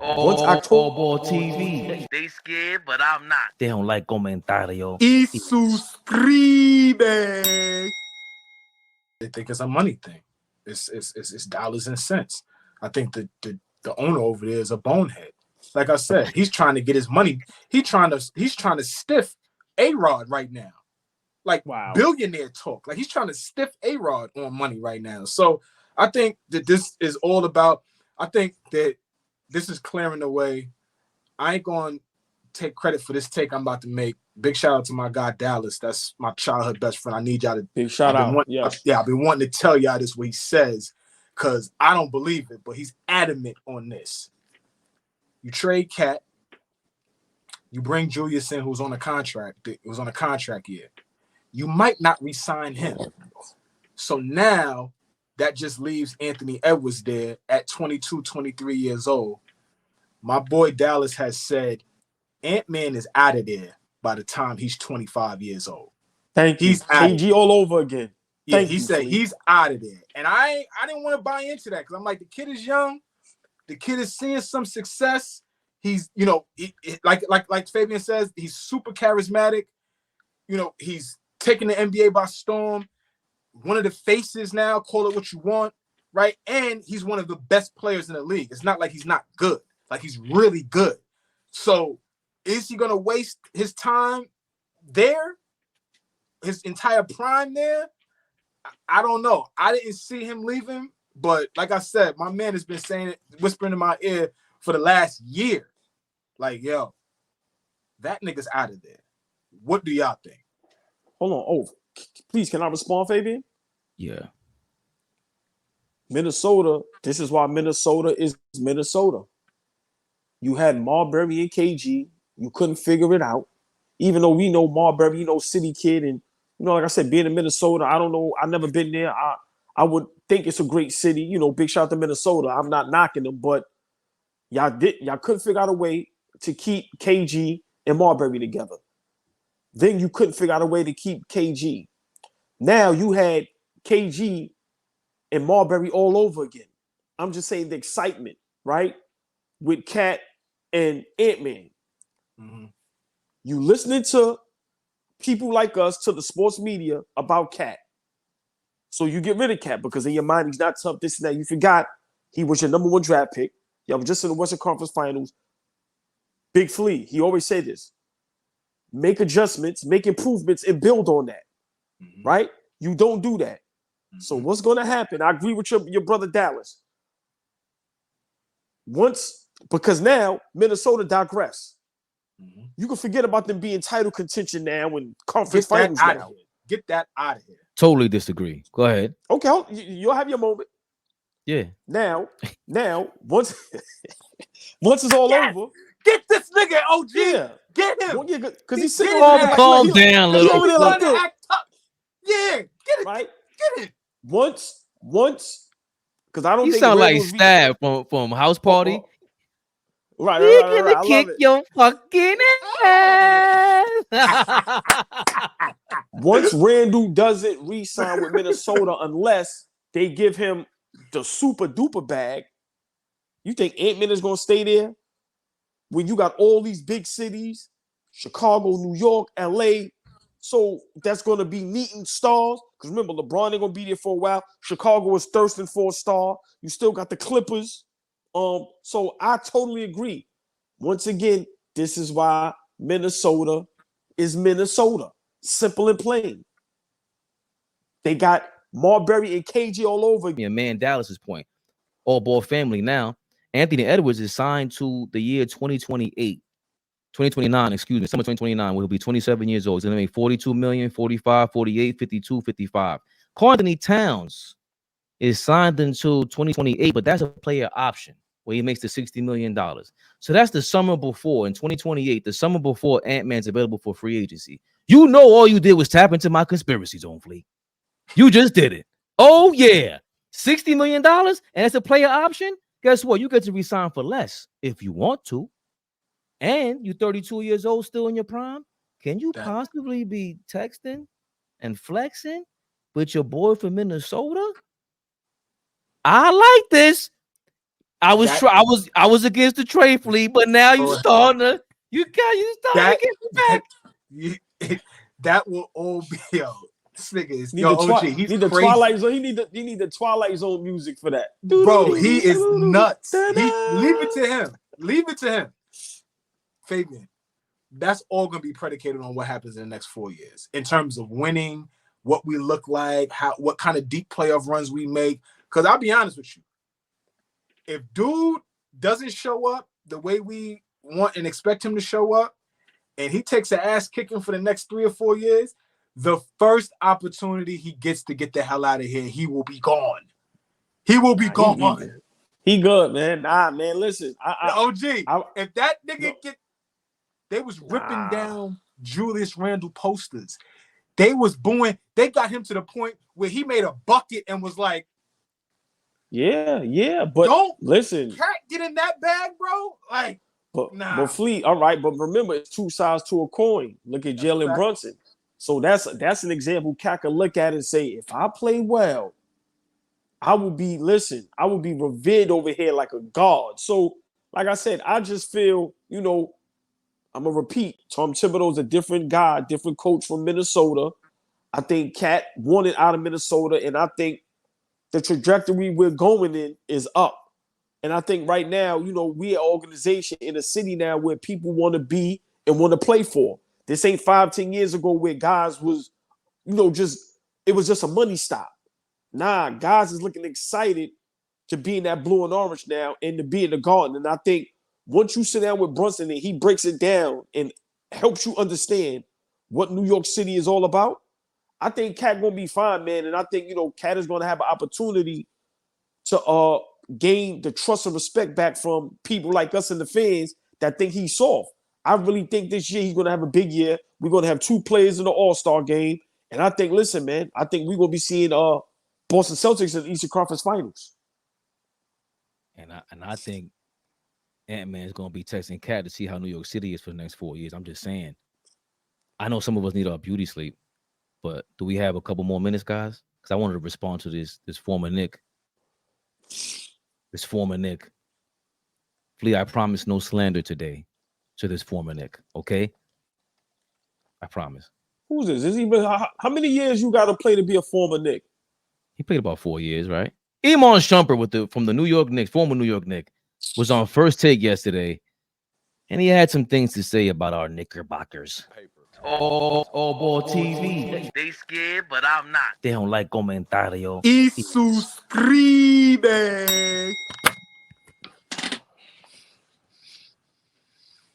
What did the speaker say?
AllBall TV. They scared, but I'm not. They don't like comentario. Y suscribe. They think it's a money thing. It's dollars and cents. I think the owner over there is a bonehead. Like I said, he's trying to get his money. He's trying to stiff A-Rod right now. Like billionaire talk. Like he's trying to stiff A-Rod on money right now. So I think that this is all about. I think that this is clearing the way. I ain't going to take credit for this take I'm about to make. Big shout out to my guy Dallas. That's my childhood best friend. I need y'all to big shout out. I've been wanting to tell y'all this what he says because I don't believe it, but he's adamant on this. You trade Cat, you bring Julius in, who's on a contract. It was on a contract year. You might not re-sign him. So now that just leaves Anthony Edwards there at 22, 23 years old. My boy Dallas has said Ant-Man is out of there by the time he's 25 years old. Thank you. He's KG all over again. Yeah, he said he's out of there. And I didn't want to buy into that because I'm like, the kid is young. The kid is seeing some success. He's, like Fabian says, he's super charismatic. He's taking the NBA by storm. One of the faces now, call it what you want, right? And he's one of the best players in the league. It's not like he's not good. Like he's really good. So is he going to waste his time there? His entire prime there? I don't know. I didn't see him leaving. But like I said, my man has been saying it, whispering in my ear for the last year. Like, yo, that nigga's out of there. What do y'all think? Hold on. Oh, please, can I respond, Fabian? Yeah. Minnesota, this is why Minnesota is Minnesota. You had Marbury and KG. You couldn't figure it out. Even though we know Marbury, city kid. And, like I said, being in Minnesota, I don't know. I've never been there. I would think it's a great city. Big shout out to Minnesota. I'm not knocking them, but y'all couldn't figure out a way to keep KG and Marbury together. Then you couldn't figure out a way to keep KG. Now you had KG and Marbury all over again. I'm just saying the excitement, right? With Cat and Ant-Man. Mm-hmm. You listening to people like us, to the sports media about Cat. So you get rid of Cat because in your mind, he's not tough, this and that. You forgot he was your number one draft pick. Y'all were just in the Western Conference Finals. Big Flea, he always said this. Make adjustments, make improvements, and build on that. Mm-hmm. Right? You don't do that. Mm-hmm. So what's going to happen? I agree with your brother Dallas. Because now Minnesota digress. Mm-hmm. You can forget about them being title contention now and conference finals now. Get that out of here. Totally disagree. Go ahead. Okay, you'll have your moment. Yeah. Now, once it's all over, get this nigga, OG. Yeah, get him. Because he's sitting calm down a little. Yeah, get it. Right? Get it. Once, because I don't. You think sound like Stab from House Party. Right. You're gonna kick your fucking ass. Once Randall doesn't re-sign with Minnesota unless they give him the super duper bag, you think Ant-Man is gonna stay there? When you got all these big cities, Chicago, New York, LA, so that's gonna be meeting stars. Because remember, LeBron ain't gonna be there for a while. Chicago is thirsting for a star. You still got the Clippers. So I totally agree. Once again, this is why Minnesota is Minnesota. Simple and plain. They got Marbury and KG all over. Yeah, man, Dallas's point. All-ball family now. Anthony Edwards is signed to the year 2029, excuse me, summer 2029, where he'll be 27 years old. He's going to make $42 million, 45, 48, 52, 55. Anthony Towns is signed until 2028, but that's a player option where he makes the $60 million. So that's the summer before, in 2028, the summer before Ant-Man's available for free agency. You know all you did was tap into my conspiracy zone, Fleet. You just did it. Oh, yeah. $60 million, and it's a player option? Guess what? You get to resign for less if you want to. And you're 32 years old, still in your prime. Can you possibly be texting and flexing with your boy from Minnesota? I like this. I was against the trade fleet, but now you starting to get back. That will all be This nigga is Need yo the OG. He's need the crazy. Twilight Zone. He need the Twilight Zone music for that. Bro, he is nuts. Leave it to him. Leave it to him. Fabian, that's all gonna be predicated on what happens in the next 4 years in terms of winning, what we look like, what kind of deep playoff runs we make. Because I'll be honest with you, if dude doesn't show up the way we want and expect him to show up, and he takes an ass kicking for the next 3 or 4 years, the first opportunity he gets to get the hell out of here, he will be gone. He will be gone. He good, man. Nah, man, listen. If that nigga they was ripping down Julius Randle posters. They was booing. They got him to the point where he made a bucket and was like, yeah, but don't listen. Cat get in that bag, bro. Like, but Fleet, all right, but remember, it's two sides to a coin. Look at Jalen Brunson. So that's an example Cat can look at and say, if I play well, I will be revered over here like a god. So, like I said, I just feel, I'm going to repeat, Tom Thibodeau's a different guy, different coach from Minnesota. I think Cat wanted out of Minnesota, and I think the trajectory we're going in is up. And I think right now, we're an organization in a city now where people want to be and want to play for. This ain't 5-10 years ago where guys was, it was just a money stop. Nah, guys is looking excited to be in that blue and orange now and to be in the Garden. And I think once you sit down with Brunson and he breaks it down and helps you understand what New York City is all about, I think Cat gonna be fine, man. And I think, Cat is gonna have an opportunity to gain the trust and respect back from people like us and the fans that think he's soft. I really think this year he's gonna have a big year. We're gonna have 2 players in the All-Star game. And I think, listen, man, I think we're gonna be seeing Boston Celtics in the Eastern Conference Finals. And I think Ant-Man is going to be texting Cat to see how New York City is for the next 4 years. I'm just saying. I know some of us need our beauty sleep, but do we have a couple more minutes, guys? Because I wanted to respond to this former Knick. This former Knick. Flea, I promise no slander today to this former Knick, okay? I promise. Who's this? How many years you got to play to be a former Knick? He played about 4 years, right? Iman Shumpert from the New York Knicks, former New York Knicks, was on First Take yesterday, and he had some things to say about our Knickerbockers. AllBall TV. They scared, but I'm not. They don't like comentario. Y suscribe.